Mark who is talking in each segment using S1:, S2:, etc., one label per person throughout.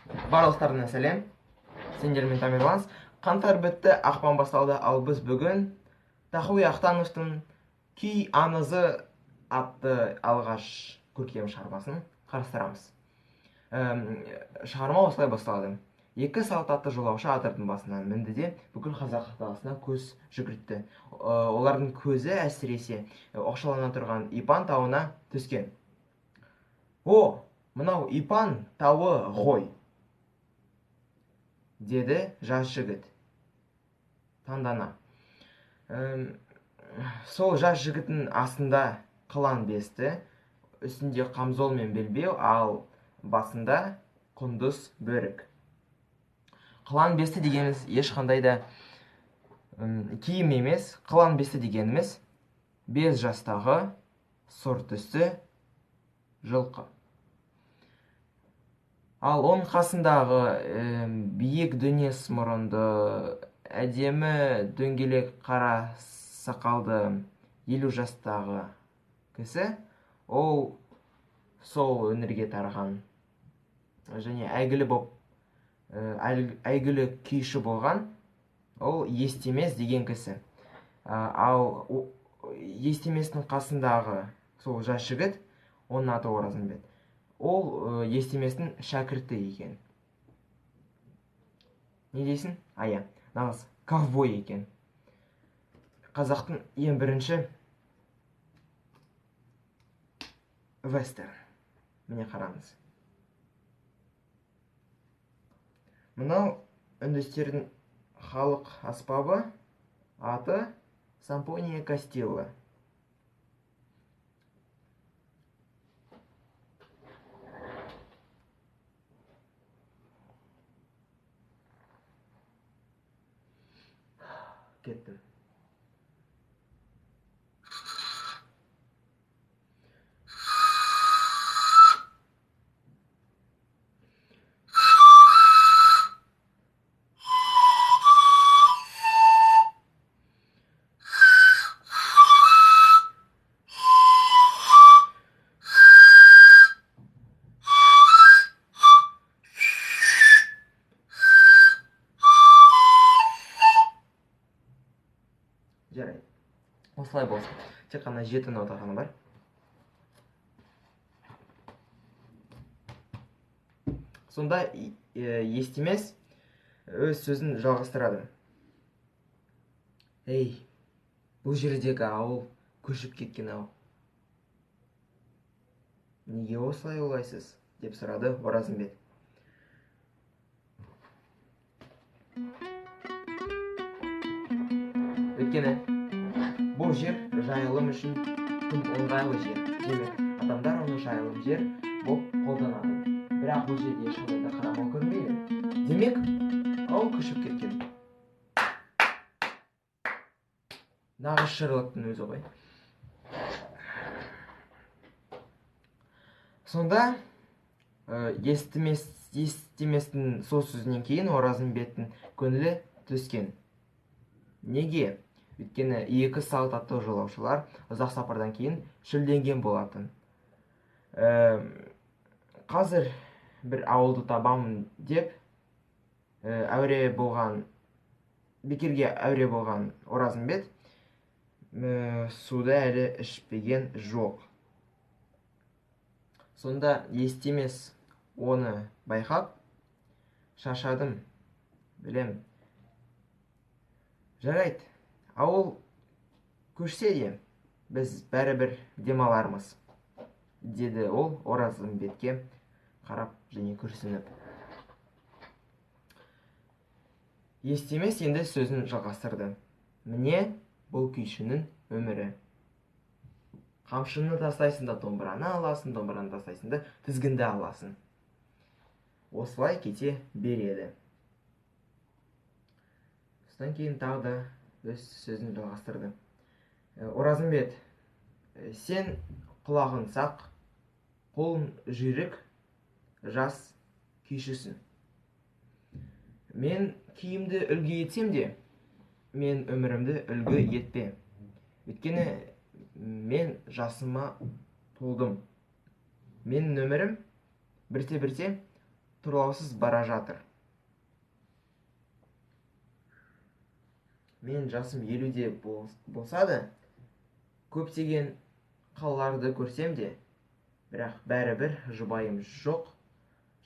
S1: Барлықтарына сәлем. Сендермен Тамерланс. Қаңтар бітті, ақпан басталды, ал біз бүгін Тахауи Ахтановтың «Күй аңызы» атты алғаш көркем шығармасын қарастырамыз. Шығарма осылай басталды. Екі салт жолаушы адырдың басынан мінді де бүкіл қазақ даласына көз жүгіртті. Олардың көзі әсіресе оқшаулана тұрған Ипан тауына түскен. «О, мынау Ипан тауы ғой!» деді жас жігіт таңдана. Сол жас жігіттің астында қылаң бесті, үстінде қамзол мен белбеу, ал басында құндыз бөрік. Қылаң бесті дегеніміз ешқандай да киім емес, қылаң бесті дегеніміз 5 жастағы сұр түсті жылқы. Ал оның қасындағы биік дөңес мұрынды, әдемі дөңгелек қара сақалды 50 жастағы кісі, ол сол өнерге тараған және әйгілі күйші болған, ол Естемес деген кісі. Ал Естеместің қасындағы сол жас жігіт, оның аты Оразымбет, ол Естеместің шәкірті екен. Не дейсің? Нағыз ковбой екен. Қазақтың ең бірінші вестерн. Міне қараңыз. Мынау үндістердің халық аспабы, аты Сампония Кастилла. Кеттім. Жарайды. Осылай болсын. Тек қана 7 нота ғана бар. Сонда Естемес өз сөзін жалғастырады. «Ей, бұл жердегі ауыл көшіп кеткен ау. Неге осылай олайсыз?» деп сұрады Оразымбет. Өйткені бұл жер жайылым үшін тым ыңғайлы жер. Демек, адамдар оны жайылым жер болып қолданады. Бірақ бұл жерде ешқандай да қарамау көрмейді. Демек, ауыл көшіп кеткен. Нағыз Шерлоктың өзі ғой. Сонда Естеместің сол сөзінен кейін Оразымбеттің көңілі түскен. Неге? Өйткені екі салт атты жолаушылар ұзақ сапардан кейін шөлденген болатын. Қазір бір ауылды табамын деп бекерге әуре болған Оразымбет суды әлі ішпеген жоқ. Сонда Естемес оны байқап, «Шашадым, білем. Жарайды, ауыл көшсе де, біз бәрібір демалармыз», деді ол Оразымбетке қарап және күрсініп. Естемес енді сөзін жалғастырды. «Міне бұл күйшінің өмірі. Қамшыны тастайсың да домбыраны аласың, домбыраны тастайсың да тізгінді аласың. Осылай кете береді». Содан кейін тағы да өз сөзін жалғастырды. «Оразымбет, сен құлағың сақ, қолың жүйрік, жас күйшісің. Мен киімді үлгі етсем де, мен өмірімді үлгі етпе. Өйткені мен жасыма толдым. Менің өмірім бірте-бірте тұрлаусыз бара жатыр. Мен жасым 50-де болса да, көптеген қалаларды көрсем де, бірақ бәрібір жұбайым жоқ,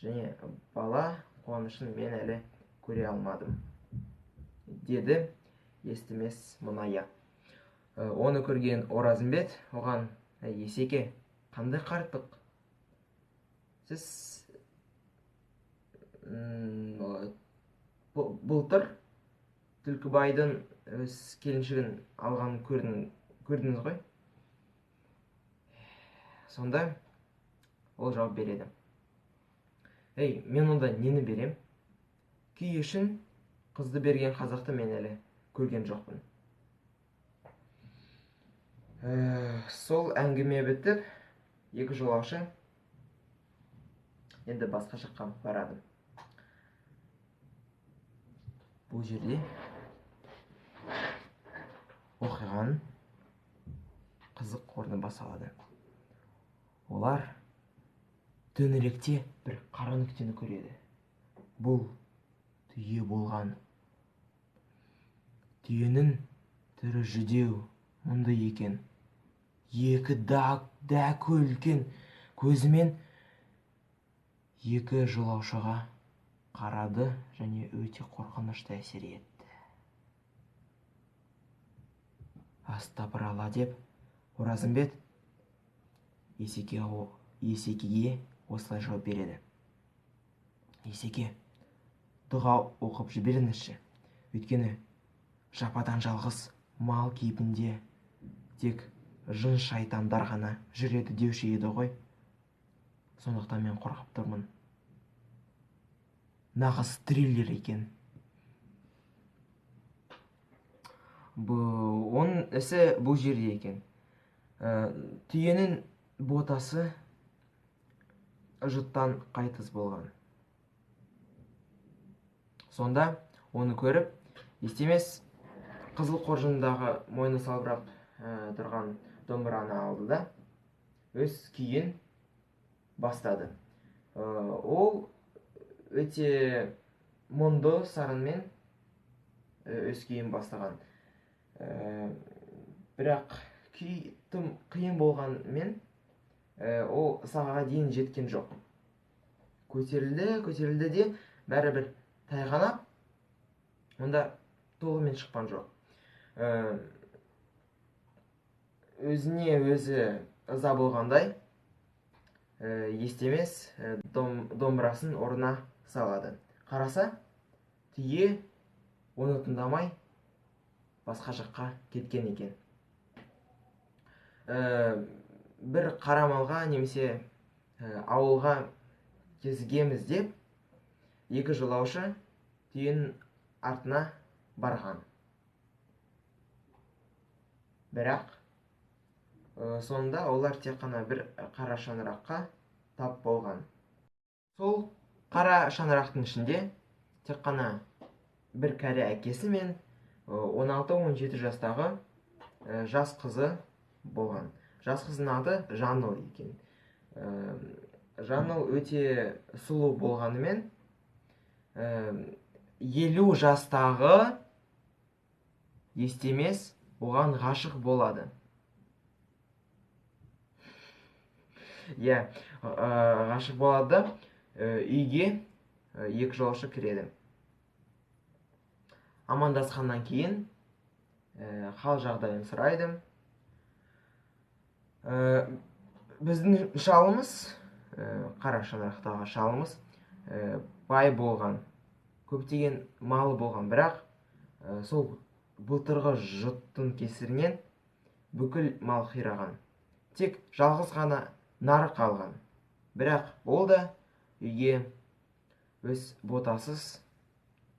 S1: және бала қуанышын мен әлі көре алмадым, деді естімес мұңая. Оны көрген Оразымбет оған: Есеке, қандай қарттық? Сіз былтыр Түлкібайдың өз келіншегін алғанын көрдіңіз ғой? Сонда ол жауап береді: мен онда нені берем? Күй үшін қызды берген қазақты мен әлі көрген жоқпын. Сол әңгіме бітіп, екі жолаушы енді басқа жаққа барады. Бұл жерде оқиғаның қызық орны басталады. Олар төңіректе бір қара нүктені көреді. Бұл түйе болған. Түйенің түрі жүдеу, мұнды екен. Екі дәк үлкен көзімен екі жолаушыға қарады және өте қорқынышты әсер етті. Астапыралла деп Оразымбет Есекеге осылай жауап береді: Есеке, дұға оқып жіберіңізші. Өйткені жападан жалғыз мал кейпінде тек жын шайтандар ғана жүреді деуші еді ғой. Сондықтан мен қорқып тұрмын. Нағыз триллер екен. Оның ісі бұл жерде екен. Түйенің ботасы жұттан қайтыс болған. Сонда оны көріп, естемес қызыл қоржындағы мойны салбырап тұрған домбыраны алды да өз күйін бастады. Ол өте мұңды сарынмен өз күйін бастаған. Бірақ күй тым қиын болғанмен ол сағаға дейін жеткен жоқ. Көтерілді де бәрібір тайғанап, онда толығымен шыққан жоқ. Өзіне өзі ыза болғандай, естемес домбырасын орнына салады. Қараса, түйе оны тыңдамай басқа жаққа кеткен екен. Бір қара малға немесе ауылға кезігеміз деп, екі жолаушы түйенің артына барған. Бірақ соңында олар тек қана бір қара шаңыраққа тап болған. Сол қара шаңырақтың ішінде тек қана бір кәрі әкесі мен 16-17 жастағы жас қызы болған. Жас қыздың аты Жаңыл екен. Жаңыл өте сұлу болғанымен, 50 жастағы естемес оған ғашық болады. Ғашық болады. Үйге екі жолаушы кіреді. Амандасқаннан кейін хал жағдайын сұрайды. Біздің шалымыз, қара шаңырақтағы шалымыз, бай болған, көптеген малы болған, бірақ сол былтырғы жұттың кесірінен бүкіл мал қираған. Тек жалғыз ғана нары қалған. Бірақ ол да үйге өз ботасыз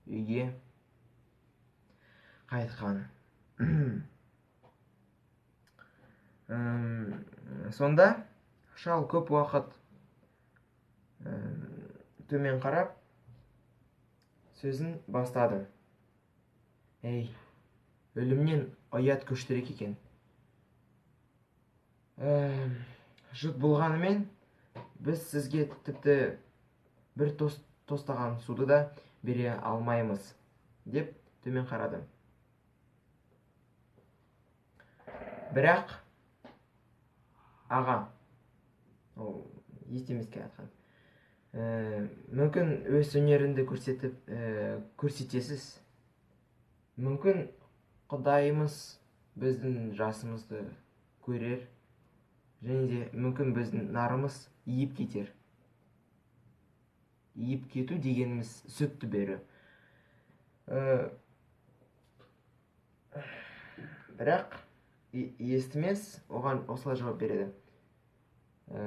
S1: үйге қайтқан. Сонда шал көп уақыт төмен қарап сөзін бастады. Өлімнен ұят көштерек екен. Жұт болғанымен, біз сізге тіпті бір тост тостаған суды да бере алмаймыз деп төмен қарады. Бірақ аға, ол естемеске айтқан, мүмкін өз өнеріңді көрсетесіз. Мүмкін Құдайымыз біздің жасымызды көрер, және де мүмкін біздің нарымыз иіп кетер. Иіп кету дегеніміз сүтті беру. Бірақ естімес оған осылай жауап береді.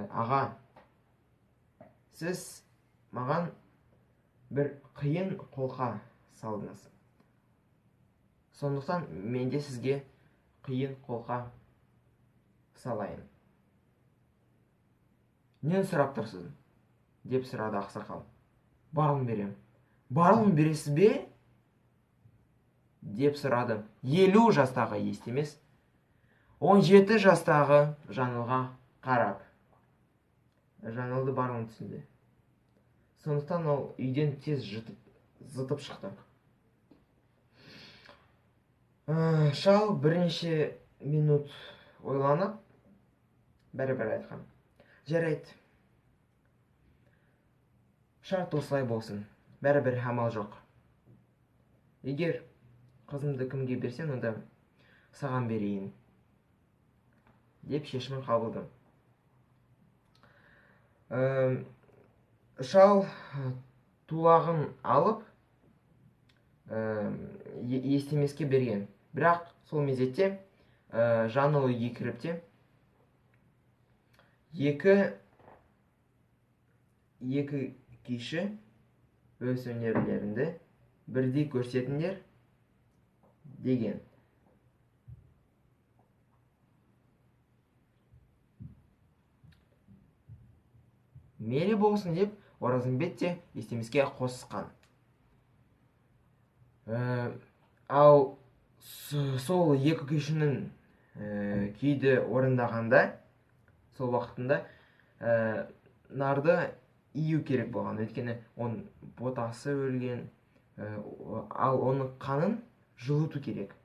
S1: Аға, сіз маған бір қиын қолқа салдыңыз. Сондықтан мен де сізге қиын қолқа салайын. Нені сұрап тұрсыз? Деп сұрады ақсақал. Барлығын берем. Барлығын бересіз бе? Деп сұрады 50 жастағы естемес 17 жастағы Жаңылға қарап. Жаңылды барлығын түсінді. Сондықтан ол үйден тез зытып шықты. Шал бірнеше минут ойланып, бәрі-бәрі айтқан. Жарайды. Шарт осылай болсын. Бәрі-бір амал жоқ. Егер қызымды кімге берсең, онда саған берейін. Деп шешімін қабылдады. Шал тулағын алып, естемеске берген. Бірақ сол мезетте Жаңыл үйге кіріп те, екі күйші өз өнерлерінде бірдей көрсетіңдер деген. Мейлі болсын деп, Оразымбет те естемеске қосқан. Ал сол екі күйшінің күйді орындағанда, сол уақытында нарды ию керек болған. Өйткені оның ботасы өлген, ал оның қанын жылыту керек.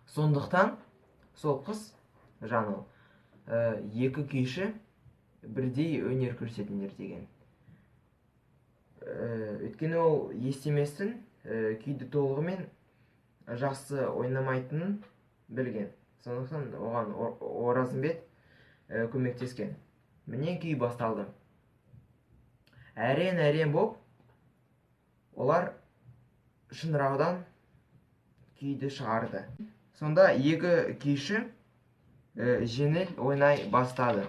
S1: Сондықтан сол қыз Жаңыл екі күйші бірдей өнер көрсетіңдер деген. Өйткені ол естеместің күйді толығымен жақсы ойнамайтынын білген. Сондықтан оған Оразымбет көмектескен. Міне күй басталды. Әрен боп, олар шыңыраудан күйді шығарды. Сонда екі күйші жеңіл ойнай бастады.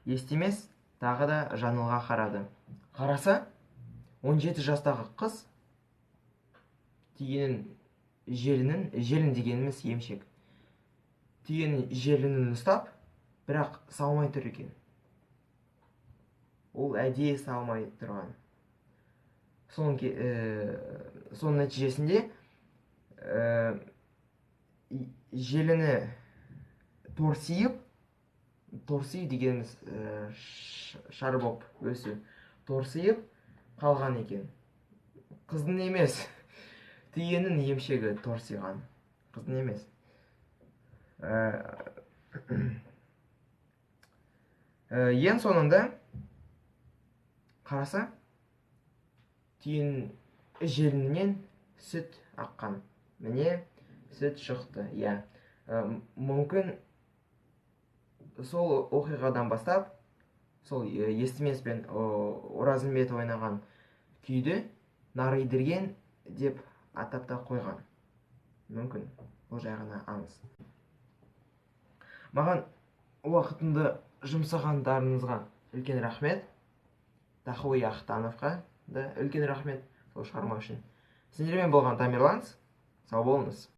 S1: Естемес тағы да Жаңылға қарады. Қараса, 17 жастағы қыз түйенің желін дегеніміз емшек. Түйенің желінін ұстап, бірақ салмай тұр екен. Ол әдейі салмай тұрған. Соның нәтижесінде желіні торсиып дегеніміз шар боп өсу. Торсиып қалған екен. Қыздың емес, түйенің емшегі торсиған. Қыздың емес. Ең соңында қараса, түйенің желінінен сүт аққан. Міне сүт шықты. Мүмкін сол оқиғадан бастап, сол естемес пен Оразымбет ойнаған күйді Наридірген деп атап та қойған. Мүмкін, бұл жай ғана аңыз. Маған уақытымды жұмсағандарыңызға үлкен рахмет. Тахауи Ахтановқа да үлкен рахмет сол шығарма үшін. Сіздермен болған Тамерланс. Сау болыңыз.